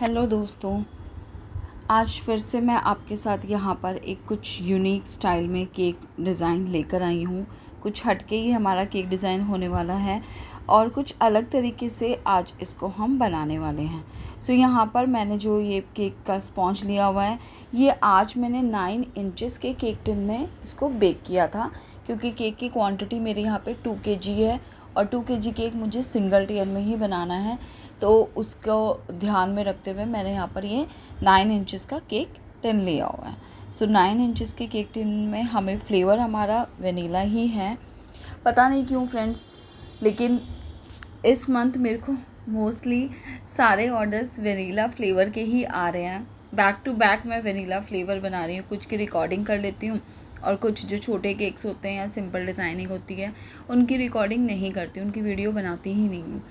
Hello दोस्तों, आज फिर से मैं आपके साथ यहाँ पर एक कुछ यूनिक स्टाइल में केक डिज़ाइन लेकर आई हूँ। कुछ हटके ही हमारा केक डिज़ाइन होने वाला है और कुछ अलग तरीके से आज इसको हम बनाने वाले हैं। सो यहाँ पर मैंने जो ये केक का स्पॉन्ज लिया हुआ है, ये आज मैंने 9 इंचेस के केक टिन में इसको बेक किया था, क्योंकि केक की क्वांटिटी मेरे यहाँ पे 2 kg है और 2 kg केक मुझे सिंगल टेयर में ही बनाना है। तो उसको ध्यान में रखते हुए मैंने यहाँ पर ये 9 इंचेस का केक टिन लिया हुआ है। सो 9 इंचेस के केक टिन में हमें फ्लेवर हमारा वेनीला ही है। पता नहीं क्यों फ्रेंड्स, लेकिन इस मंथ मेरे को मोस्टली सारे ऑर्डर्स वेनीला फ्लेवर के ही आ रहे हैं। बैक टू बैक मैं वेनीला फ्लेवर बना रही हूँ। कुछ की रिकॉर्डिंग कर लेती हूँ और कुछ जो छोटे केक्स होते हैं या सिंपल डिज़ाइनिंग होती है उनकी रिकॉर्डिंग नहीं करती, उनकी वीडियो बनाती ही नहीं हूँ।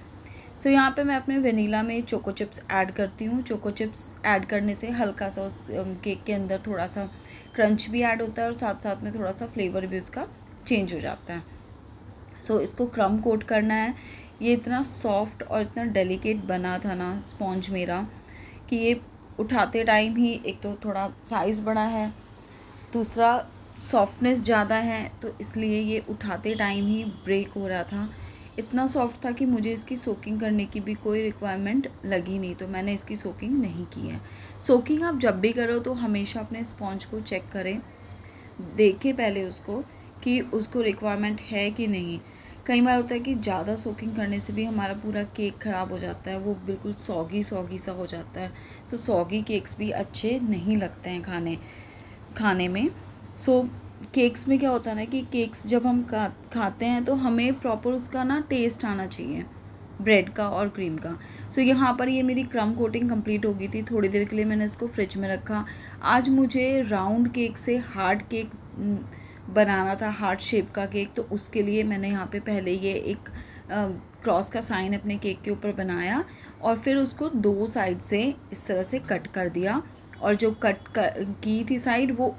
सो यहाँ पे मैं अपने वेनीला में चोको चिप्स ऐड करती हूँ। चोको चिप्स ऐड करने से हल्का सा उस केक के अंदर थोड़ा सा क्रंच भी ऐड होता है और साथ साथ में थोड़ा सा फ्लेवर भी उसका चेंज हो जाता है। सो इसको क्रम कोट करना है। ये इतना सॉफ्ट और इतना डेलिकेट बना था ना स्पॉन्ज मेरा, कि ये उठाते टाइम ही एक तो थोड़ा साइज़ बड़ा है, दूसरा सॉफ्टनेस ज़्यादा है, तो इसलिए ये उठाते टाइम ही ब्रेक हो रहा था। इतना सॉफ्ट था कि मुझे इसकी सोकिंग करने की भी कोई रिक्वायरमेंट लगी नहीं, तो मैंने इसकी सोकिंग नहीं की है। सोकिंग आप जब भी करो तो हमेशा अपने स्पॉन्ज को चेक करें, देखें पहले उसको कि उसको रिक्वायरमेंट है कि नहीं। कई बार होता है कि ज़्यादा सोकिंग करने से भी हमारा पूरा केक ख़राब हो जाता है, वो बिल्कुल सॉगी सा हो जाता है। तो सॉगी केक्स भी अच्छे नहीं लगते हैं खाने में। सो केक्स में क्या होता है ना कि केक्स जब हम खाते हैं तो हमें प्रॉपर उसका ना टेस्ट आना चाहिए, ब्रेड का और क्रीम का। सो यहाँ पर ये मेरी क्रम कोटिंग कंप्लीट हो गई थी। थोड़ी देर के लिए मैंने इसको फ्रिज में रखा। आज मुझे राउंड केक से हार्ड केक बनाना था, हार्ट शेप का केक। तो उसके लिए मैंने यहाँ पे पहले ये एक क्रॉस का साइन अपने केक के ऊपर बनाया और फिर उसको 2 साइड से इस तरह से कट कर दिया। और जो कट की थी साइड, वो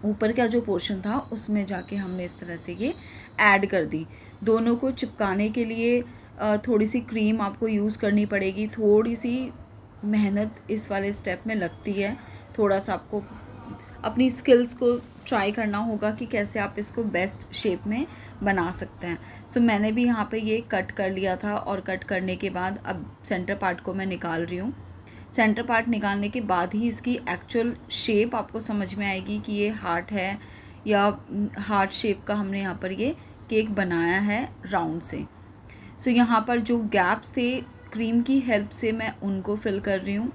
ऊपर का जो पोर्शन था उसमें जाके हमने इस तरह से ये ऐड कर दी। दोनों को चिपकाने के लिए थोड़ी सी क्रीम आपको यूज़ करनी पड़ेगी। थोड़ी सी मेहनत इस वाले स्टेप में लगती है। थोड़ा सा आपको अपनी स्किल्स को ट्राई करना होगा कि कैसे आप इसको बेस्ट शेप में बना सकते हैं। सो मैंने भी यहाँ पे ये कट कर लिया था और कट करने के बाद अब सेंटर पार्ट को मैं निकाल रही हूँ। सेंटर पार्ट निकालने के बाद ही इसकी एक्चुअल शेप आपको समझ में आएगी कि ये हार्ट है या हार्ट शेप का हमने यहाँ पर ये केक बनाया है राउंड से। सो यहाँ पर जो गैप्स थे क्रीम की हेल्प से मैं उनको फिल कर रही हूँ।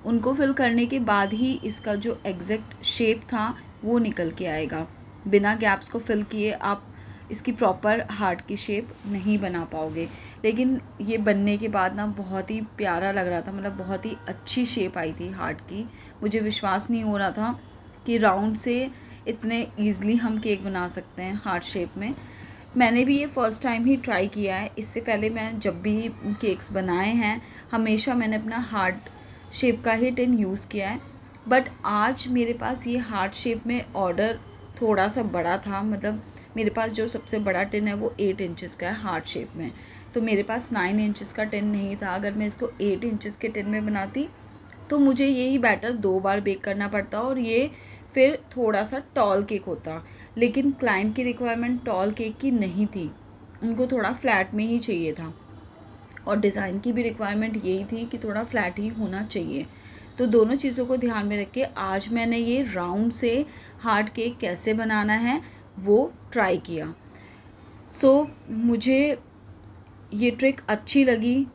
उनको फिल करने के बाद ही इसका जो एग्जैक्ट शेप था वो निकल के आएगा। बिना गैप्स को फिल किए आप इसकी प्रॉपर हार्ट की शेप नहीं बना पाओगे। लेकिन ये बनने के बाद ना बहुत ही प्यारा लग रहा था, मतलब बहुत ही अच्छी शेप आई थी हार्ट की। मुझे विश्वास नहीं हो रहा था कि राउंड से इतने ईज़िली हम केक बना सकते हैं हार्ट शेप में। मैंने भी ये फ़र्स्ट टाइम ही ट्राई किया है। इससे पहले मैं जब भी केक्स बनाए हैं हमेशा मैंने अपना हार्ट शेप का ही टिन यूज़ किया है। बट आज मेरे पास ये हार्ट शेप में ऑर्डर थोड़ा सा बड़ा था, मतलब मेरे पास जो सबसे बड़ा टिन है वो 8 इंचेस का है हार्ट शेप में। तो मेरे पास 9 इंचेस का टिन नहीं था। अगर मैं इसको 8 इंचेस के टिन में बनाती तो मुझे यही बैटर 2 बार बेक करना पड़ता और ये फिर थोड़ा सा टॉल केक होता। लेकिन क्लाइंट की रिक्वायरमेंट टॉल केक की नहीं थी, उनको थोड़ा फ्लैट में ही चाहिए था और डिज़ाइन की भी रिक्वायरमेंट यही थी कि थोड़ा फ्लैट ही होना चाहिए। तो दोनों चीज़ों को ध्यान में रख के आज मैंने ये राउंड से हार्ट केक कैसे बनाना है वो ट्राई किया। सो मुझे ये ट्रिक अच्छी लगी।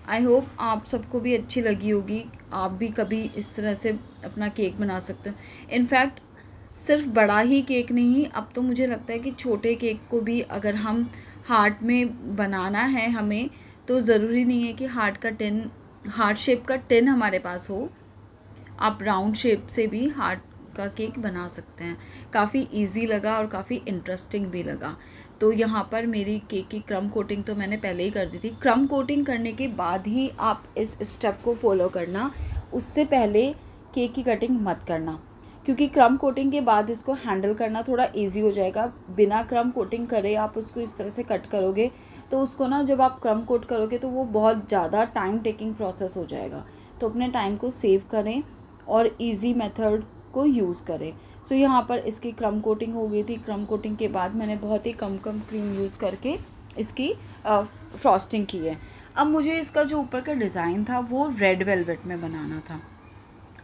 आई होप आप सबको भी अच्छी लगी होगी। आप भी कभी इस तरह से अपना केक बना सकते हो। इनफैक्ट सिर्फ बड़ा ही केक नहीं, अब तो मुझे लगता है कि छोटे केक को भी अगर हम हार्ट में बनाना है हमें, तो ज़रूरी नहीं है कि हार्ट शेप का टिन हमारे पास हो। आप राउंड शेप से भी हार्ट का केक बना सकते हैं। काफ़ी इजी लगा और काफ़ी इंटरेस्टिंग भी लगा। तो यहाँ पर मेरी केक की क्रम कोटिंग तो मैंने पहले ही कर दी थी। क्रम कोटिंग करने के बाद ही आप इस स्टेप को फॉलो करना, उससे पहले केक की कटिंग मत करना, क्योंकि क्रम कोटिंग के बाद इसको हैंडल करना थोड़ा इजी हो जाएगा। बिना क्रम कोटिंग करे आप उसको इस तरह से कट करोगे तो उसको ना जब आप क्रम कोट करोगे तो वो बहुत ज़्यादा टाइम टेकिंग प्रोसेस हो जाएगा। तो अपने टाइम को सेव करें और इजी मेथड को यूज़ करें। सो यहाँ पर इसकी क्रम कोटिंग हो गई थी। क्रम कोटिंग के बाद मैंने बहुत ही कम क्रीम यूज़ करके इसकी फ्रॉस्टिंग की है। अब मुझे इसका जो ऊपर का डिज़ाइन था वो रेड वेलवेट में बनाना था।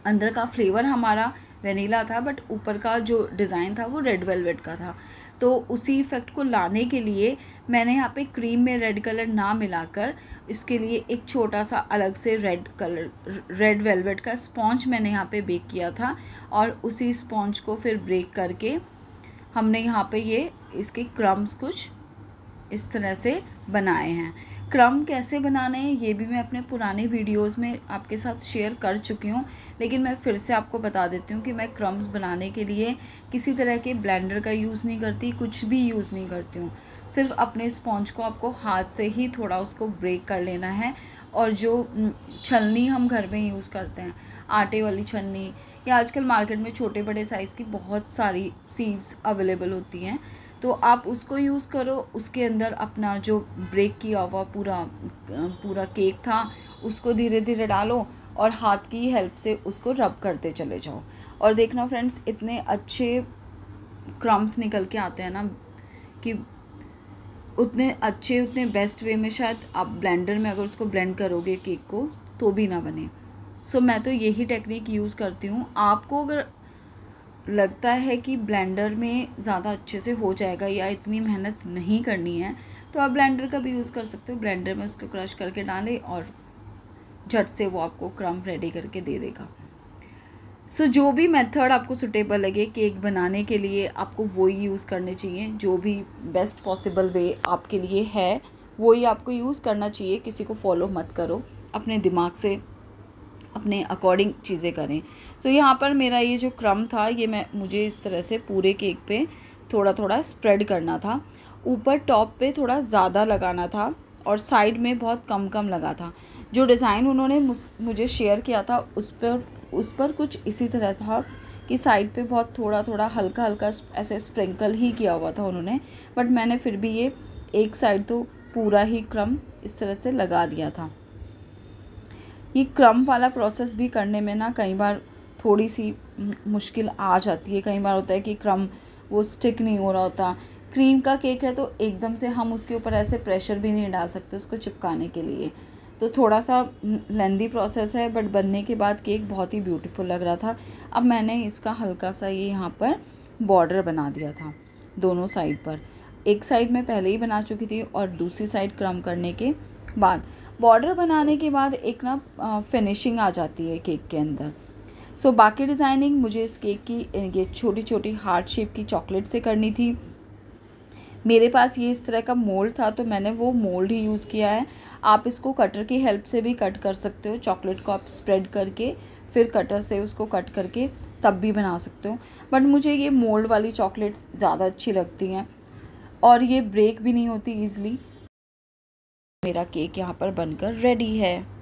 अंदर का फ्लेवर हमारा वेनीला था बट ऊपर का जो डिज़ाइन था वो रेड वेलवेट का था। तो उसी इफ़ेक्ट को लाने के लिए मैंने यहाँ पे क्रीम में रेड कलर ना मिलाकर इसके लिए एक छोटा सा अलग से रेड वेलवेट का स्पॉन्ज मैंने यहाँ पे बेक किया था और उसी स्पॉन्ज को फिर ब्रेक करके हमने यहाँ पे ये इसके क्रम्स कुछ इस तरह से बनाए हैं। क्रम कैसे बनाने हैं ये भी मैं अपने पुराने वीडियोस में आपके साथ शेयर कर चुकी हूँ, लेकिन मैं फिर से आपको बता देती हूँ कि मैं क्रम्स बनाने के लिए किसी तरह के ब्लेंडर का यूज़ नहीं करती, कुछ भी यूज़ नहीं करती हूँ। सिर्फ अपने स्पॉन्ज को आपको हाथ से ही थोड़ा उसको ब्रेक कर लेना है। और जो छलनी हम घर में यूज़ करते हैं, आटे वाली छलनी, या आजकल मार्केट में छोटे बड़े साइज़ की बहुत सारी सीव्स अवेलेबल होती हैं, तो आप उसको यूज़ करो। उसके अंदर अपना जो ब्रेक किया हुआ पूरा केक था उसको धीरे धीरे डालो और हाथ की हेल्प से उसको रब करते चले जाओ। और देखना फ्रेंड्स, इतने अच्छे क्रम्स निकल के आते हैं ना कि उतने बेस्ट वे में शायद आप ब्लेंडर में अगर उसको ब्लेंड करोगे केक को तो भी ना बने। सो मैं तो यही टेक्निक यूज़ करती हूँ। आपको अगर लगता है कि ब्लेंडर में ज़्यादा अच्छे से हो जाएगा या इतनी मेहनत नहीं करनी है तो आप ब्लेंडर का भी यूज़ कर सकते हो। ब्लेंडर में उसको क्रश करके डालें और झट से वो आपको क्रम रेडी करके दे देगा। सो जो भी मेथड आपको सुटेबल लगे केक बनाने के लिए आपको वही यूज़ करने चाहिए। जो भी बेस्ट पॉसिबल वे आपके लिए है वही आपको यूज़ करना चाहिए। किसी को फॉलो मत करो, अपने दिमाग से अपने अकॉर्डिंग चीज़ें करें। सो यहाँ पर मेरा ये जो क्रम था ये मुझे इस तरह से पूरे केक पे थोड़ा थोड़ा स्प्रेड करना था। ऊपर टॉप पे थोड़ा ज़्यादा लगाना था और साइड में बहुत कम लगा था। जो डिज़ाइन उन्होंने मुझे शेयर किया था उस पर कुछ इसी तरह था कि साइड पे बहुत थोड़ा हल्का ऐसे स्प्रिंकल ही किया हुआ था उन्होंने, बट मैंने फिर भी ये एक साइड तो पूरा ही क्रम इस तरह से लगा दिया था। ये क्रम वाला प्रोसेस भी करने में ना कई बार थोड़ी सी मुश्किल आ जाती है। कई बार होता है कि क्रम वो स्टिक नहीं हो रहा होता। क्रीम का केक है तो एकदम से हम उसके ऊपर ऐसे प्रेशर भी नहीं डाल सकते उसको चिपकाने के लिए, तो थोड़ा सा लेंदी प्रोसेस है, बट बनने के बाद केक बहुत ही ब्यूटीफुल लग रहा था। अब मैंने इसका हल्का सा ये यहाँ पर बॉर्डर बना दिया था दोनों साइड पर। एक साइड मैं पहले ही बना चुकी थी और दूसरी साइड क्रम करने के बाद बॉर्डर बनाने के बाद एक ना फिनिशिंग आ जाती है केक के अंदर। सो बाकी डिज़ाइनिंग मुझे इस केक की ये छोटी छोटी हार्ट शेप की चॉकलेट से करनी थी। मेरे पास ये इस तरह का मोल्ड था तो मैंने वो मोल्ड ही यूज़ किया है। आप इसको कटर की हेल्प से भी कट कर सकते हो। चॉकलेट को आप स्प्रेड करके फिर कटर से उसको कट करके तब भी बना सकते हो, बट मुझे ये मोल्ड वाली चॉकलेट ज़्यादा अच्छी लगती हैं और ये ब्रेक भी नहीं होती ईज़िली। मेरा केक यहाँ पर बनकर रेडी है।